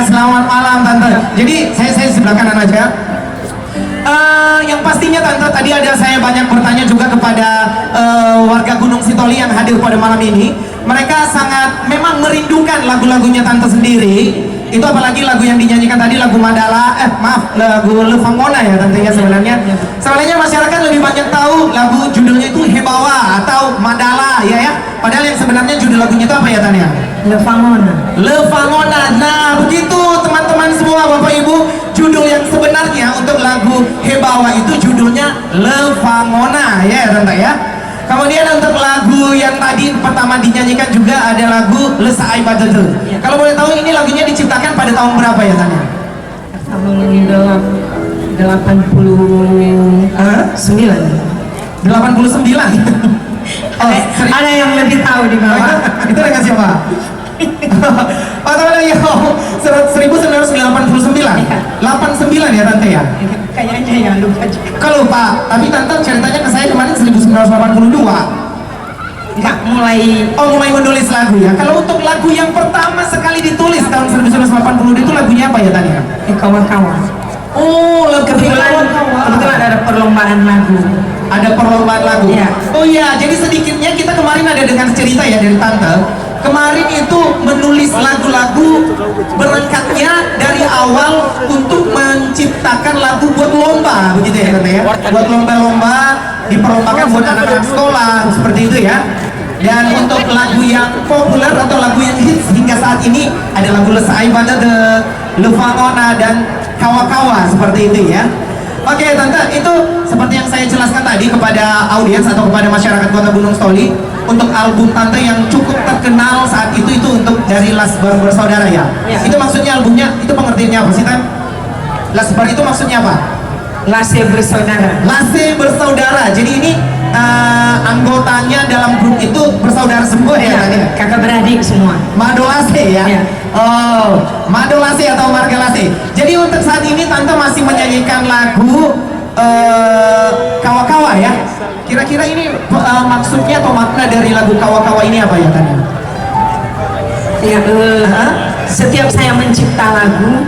selamat malam Tante. Jadi saya sebelah kanan aja. Yang pastinya Tante, tadi ada saya banyak bertanya juga kepada warga Gunung Sitoli yang hadir pada malam ini. Mereka sangat memang merindukan lagu-lagunya Tante sendiri. Itu apalagi lagu yang dinyanyikan tadi, lagu Madala, lagu Levangona ya Tante ya sebenarnya. Sebenarnya masyarakat lebih banyak tahu lagu judulnya itu Hebawa atau Madala ya. Padahal yang sebenarnya judul lagunya itu apa ya Tania? Levangona. Levangona. Nah begitu teman-teman semua, Bapak Ibu, judul yang sebenarnya untuk lagu Hebawa itu judulnya Levangona ya Tante ya. Kemudian untuk lagu yang tadi pertama dinyanyikan juga ada lagu Lesai Badede. Ya. Kalau boleh tahu ini lagunya diciptakan pada tahun berapa ya Tania? Tahun ini 89. 89. Ada yang lebih tahu di bawah. Itu dengan siapa? Pak Tante ya, 1989. 89 ya Tante ya? Kayaknya ya lupa juga. Kalau Pak, tapi Tante ceritanya ke saya kemarin 1982. Enggak, mulai menulis lagu ya. Kalau untuk lagu yang pertama sekali ditulis tahun 1982 itu lagunya apa ya Tania? Kawan-kawan. Oh, kebetulan ada perlombaan lagu. Ada perlombaan lagu. Ya. Oh iya, jadi sedikitnya kita kemarin ada dengan cerita ya dari Tante. Kemarin itu menulis lagu-lagu berangkatnya dari awal untuk menciptakan lagu buat lomba, begitu ya Tante ya? Buat lomba-lomba, diperlombakan buat anak-anak sekolah, seperti itu ya. Dan untuk lagu yang populer atau lagu yang hits hingga saat ini ada lagu Lesai Badede, Levangona, dan Kawa-Kawa, seperti itu ya. Oke Tante, itu seperti yang saya jelaskan tadi kepada audiens atau kepada masyarakat Kota Gunung Sitoli, untuk album Tante yang cukup terkenal saat itu untuk dari Lasbar Bersaudara ya. Itu maksudnya albumnya, itu pengertiannya apa sih Tan? Lasbar itu maksudnya apa? Lase Bersaudara. Lase Bersaudara. Jadi ini anggotanya dalam grup itu bersaudara semua ya? Kakak beradik semua. Madolase ya? Ya. Oh, Madolase atau Marga Lase. Jadi untuk saat ini Tante masih menyanyikan lagu Kawa-Kawa ya. Kira-kira ini maksudnya atau makna dari lagu Kawa-Kawa ini apa ya Tante? Ya, setiap saya mencipta lagu,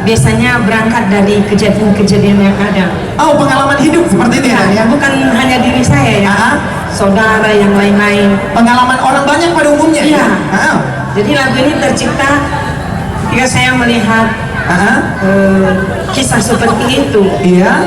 biasanya berangkat dari kejadian-kejadian yang ada. Oh, pengalaman hidup seperti itu ya? Bukan hanya diri saya ya, saudara yang lain-lain. Pengalaman orang banyak pada umumnya. Iya. Jadi lagu ini tercipta ketika saya melihat kisah seperti itu. Iya.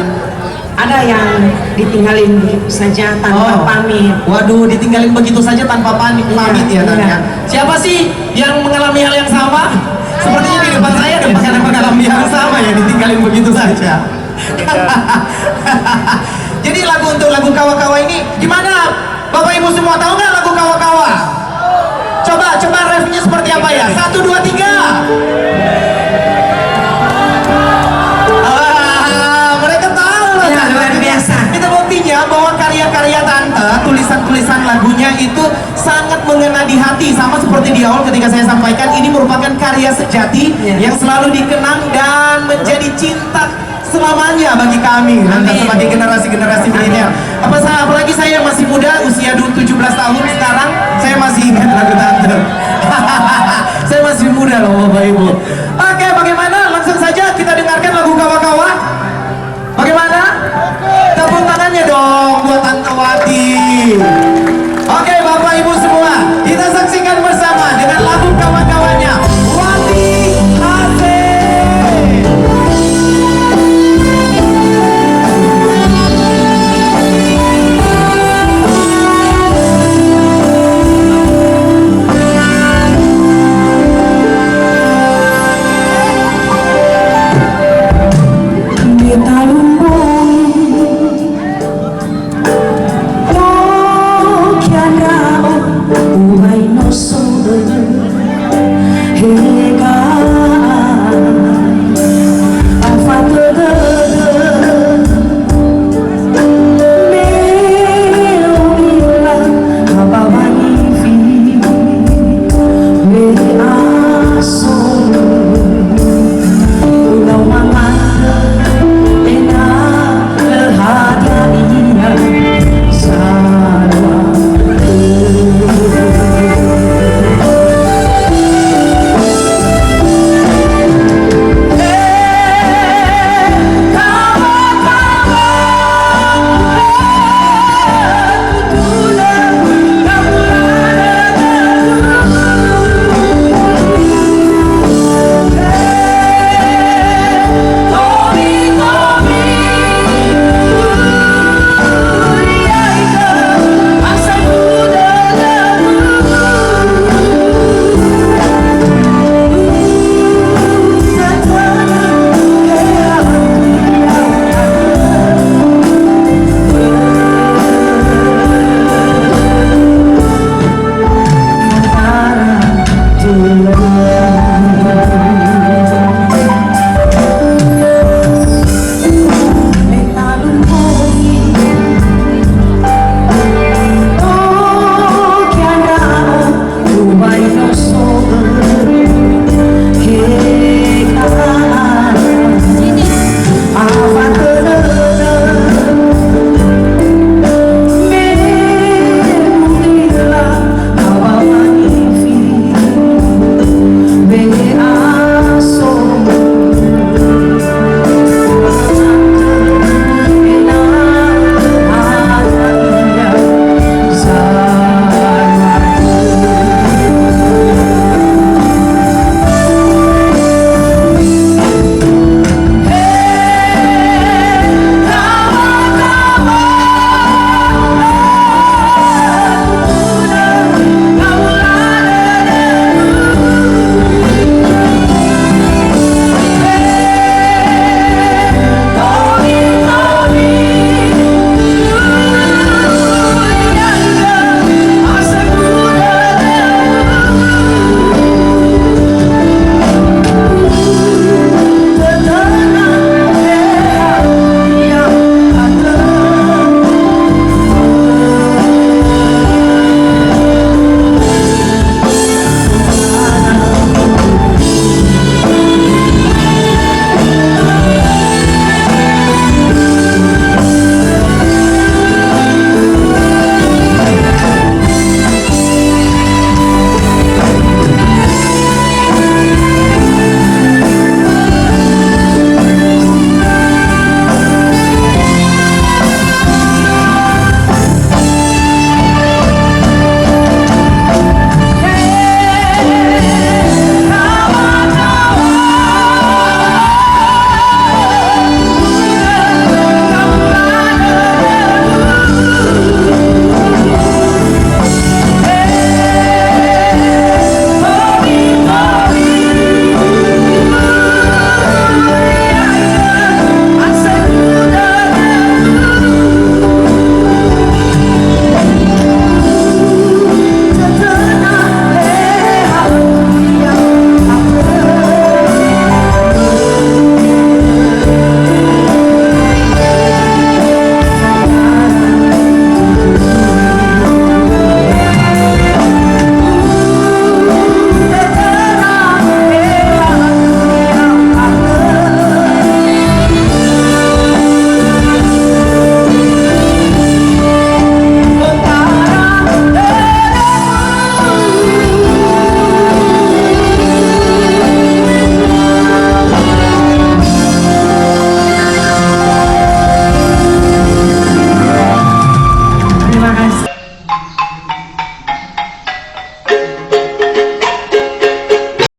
Ada yang ditinggalin begitu saja tanpa pamit. Waduh, ditinggalin begitu saja tanpa pamit ya Tanya. Siapa sih yang mengalami hal yang sama? Sepertinya di depan saya ada mengalami hal yang sama ya, ditinggalin begitu saja. Jadi untuk lagu Kawa-Kawa ini gimana? Bapak Ibu semua tahu nggak lagu Kawa-Kawa? Coba refnya seperti apa ya? 1, 2, 3. Bahwa karya-karya Tante, tulisan-tulisan lagunya itu sangat mengena di hati. Sama seperti di awal ketika saya sampaikan, ini merupakan karya sejati yang selalu dikenang dan menjadi cinta selamanya bagi kami sebagai generasi-generasi milenial. Apalagi saya masih muda, usia 17 tahun sekarang, saya masih ingat lagu Tante. Saya masih muda loh Bapak Ibu. Oke, bagaimana? Langsung saja kita dengarkan lagu Kawa-Kawa. Bagaimana? Tepuk tangannya dong buat